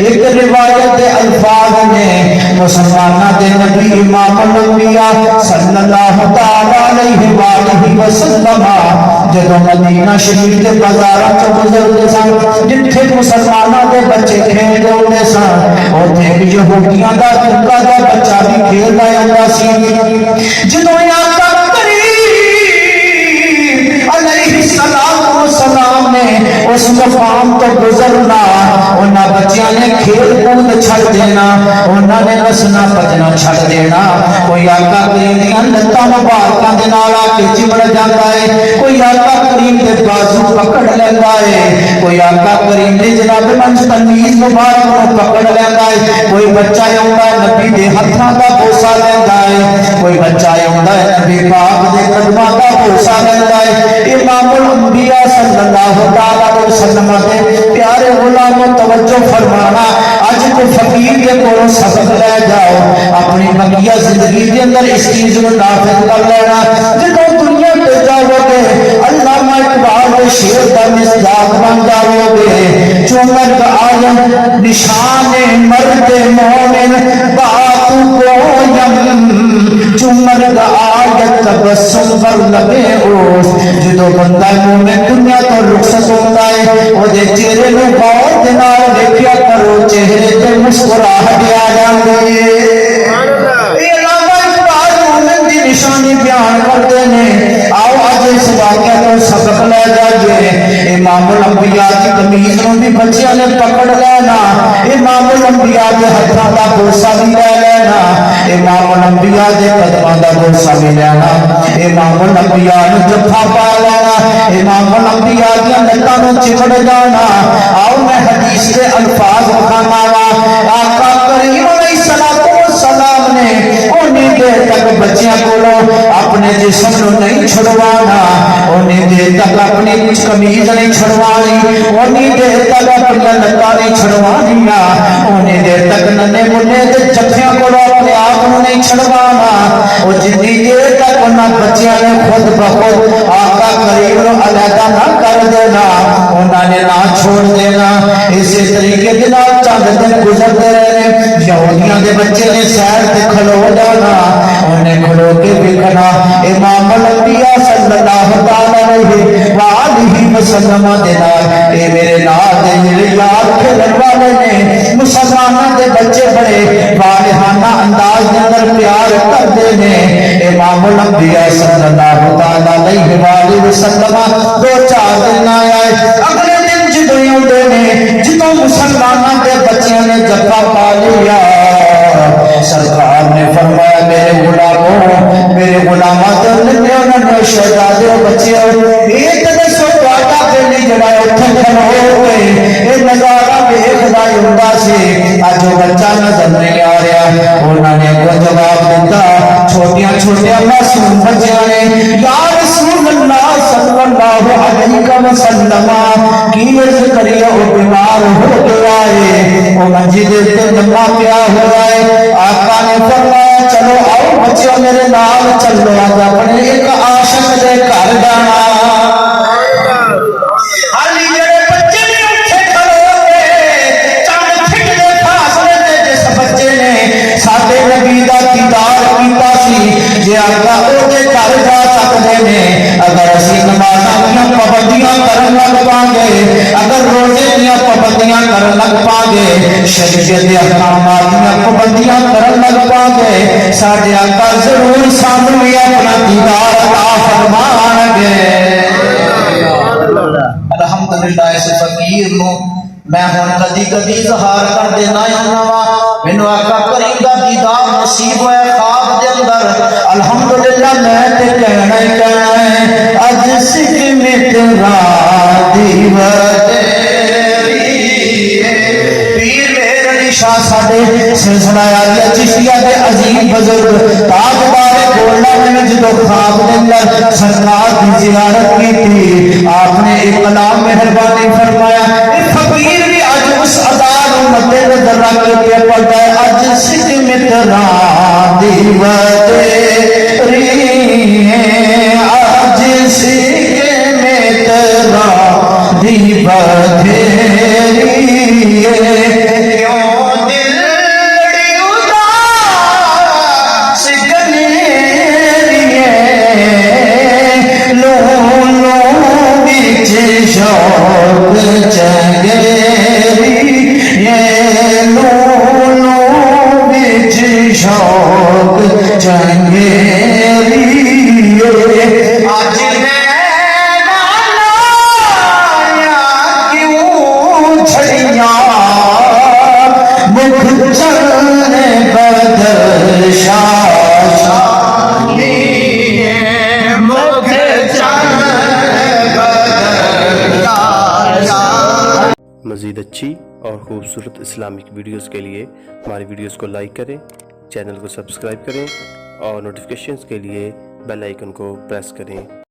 ایک روایت الفاظ نے مسلمانہ دے نبی امام الانبیاء صلی اللہ تعالی علیہ وآلہ وسلم جدو مدینہ شریف کے بازاراں چ گزرتے سن جتھے مسلمانہ دے بچے کھیلدے ہوندے سن اوتھے یہودیاں دا کتا دا بچہ بھی کھیلدا ہوندا سی جدو آقا السلام نے اس مقام تو گزرنا انہاں بچیاں نے کھیل کود چھڑ دینا انہاں نے نسنا بجنا چھڑ دینا کوئی آقا کریم دی لتاں مبارکاں دے نال آ کے چمڑ جاندا ہے کوئی آقا کریم دے بازو پکڑ لیندا ہے کوئی آقا کریم دی جناب منج تمیز مبارک نوں پکڑ لیندا ہے کوئی بچہ آوندا ہے نبی دے ہتھاں دا بوسا لیندا ہے کوئی بچہ آوندا ہے نبی پاک دے قدماں دا بوسا لیندا ہے امام الانبیاء صلی اللہ علیہ وسلم دے پیارے غلام توجہ فرمانا اج کو فقیر کے کولوں سبق لے جاؤ اپنی بقیہ زندگی کے اندر اس چیز کو نافذ کر لینا جدوں دنیا تے جاؤ گے علامہ اقبال کے شعر کا مصداق بن جاؤ گے چمک آیم نشان مرد مومن بات کویم چمک آیت تبسم پر لگے اوس جدو بندہ مومن دنیا تو رخصت ہوتا ہے وہ دے چہرے میں غور دے نال دیکھیا کرو چہرے تے مسکراہٹ آ جاندی ہے یہ علامہ اقبال مومن دی نشانی بیان کرتے ہیں آؤ اج اس واقعہ تو سبق لے جائیے امام الانبیاء کی تمیز نوں بھی بچیاں نے پکڑ لینا امام الانبیاء دے ہتھاں دا بوسا بھی لے لینا امام الانبیاء دے قدماں دا بوسا بھی لینا امام الانبیاء نوں جفا پا لینا امام الانبیاء دی لتاں نوں چمڑ جانا آؤ میں حدیث کے الفاظ بخانا وا آقا کریم علیہ السلام نے اونی دیر تک بچیاں کولوں اپنے جسم نوں نہیں چھڑوانا اونی دیر تک اپنی کچھ قمیض نہیں چھڑوانی اونی دیر تک اپنی لتاں نہیں چھڑوانیاں اونی دیر تک ننے منے تے جفیاں کولوں اپنے آپ نوں نہیں چھڑوانا او جتنی دیر تک انہاں بچیاں نے خود بخود آقا کریم نوں علیحدہ نہ کر دینا انہاں نے نہ چھوڑ دینا اسی طریقے دے نال چند دن گزرتے رہے یہودیاں دے بچے نے سیر تے کھلو جانا انہیں کھلو کے دیکھنا امام الانبیاء صلی اللہ علیہ وآلہ وسلم دے نال اے میرے نال دے میرے یاد کھیلن والے نے مسلماناں دے بچے بڑے والہانہ انداز دے اندر پیار کرتے ہیں امام الانبیاء صلی اللہ علیہ وآلہ وسلم دو چار دن آیا ہے اگلے دن جدوں آندے نے جدوں مسلماناں دے بچیاں نے جفا پا لیا سرکار نے فرمایا میرے غلاموں میرے غلامات نے شہزادے بچے ایک دسو تہاڈا دل جڑا اوتھے کھلو گئے اے نظارہ ویکھدا ہوندا سی اج بچہ نظر نہیں آ رہا انہاں نے کو جواب دیتا چھوٹیاں چھوٹیاں معصوم بچیاں نے یا رسول اللہ صلی اللہ علیہ وسلم کی عرض کریے وہ بیمار ہو گیا ہے وہ منجی دے تے لمبا پیا ہوا ہے آقا نے فرمایا چلو آؤ بچیوں میرے نال چلو آج اپنے ایک عاشق دے گھر جانا حالی جڑے بچے نے اٹھے کھلو گے چند پھٹ دے فاصلے تے جس بچے نے ساڈے نبی دا دیدار کیتا سی جے آقا او دے گھر جا سکدے نے اگر اسی نمازاں دیاں پابندیاں کرن لگ پاں گے اگر روزے دیاں پابندیاں کرن لگ پاں گے شریعت دے احکامات دیاں پابندیاں کرن لگ پاں گے ساڈے آقا ضرور سانوں بھی اپنا دیدار عطا فرمان گے الحمدللہ اس فقیر نو میں ہن کدی کدی اظہار کر دینا وا مینوں آقا کریم دا دیدار نصیب ہویا خواب دے اندر الحمدللہ میں تے کہنا ہی کہنا ہے اج سکھ مترا دیوتے شاہ ساڈے سلسلہ عالیہ چشتیہ دے عظیم بزرگ تاجدار گولڈا نے جدو خواب دے اندر سرکار کی زیارت کی تھی آپ نے ایک کلام مہربانی فرمایا اے فقیر بھی آج اس ادار مدے نظر رکھ کے پڑھتا ہے آج سکھ مترا دیوتے آج سکھ مترا دیوتے چنگیری یہ لولو بچ شوق چنگیری آج نینا لایا کیوں چھڑیاں مکھ چلنے بدر شاشانی مکھ چلنے بدر شاشانی۔ مزید اچھی اور خوبصورت اسلامک ویڈیوز کے لیے ہماری ویڈیوز کو لائک کریں، چینل کو سبسکرائب کریں اور نوٹیفیکیشنز کے لیے بیل آئیکن کو پریس کریں۔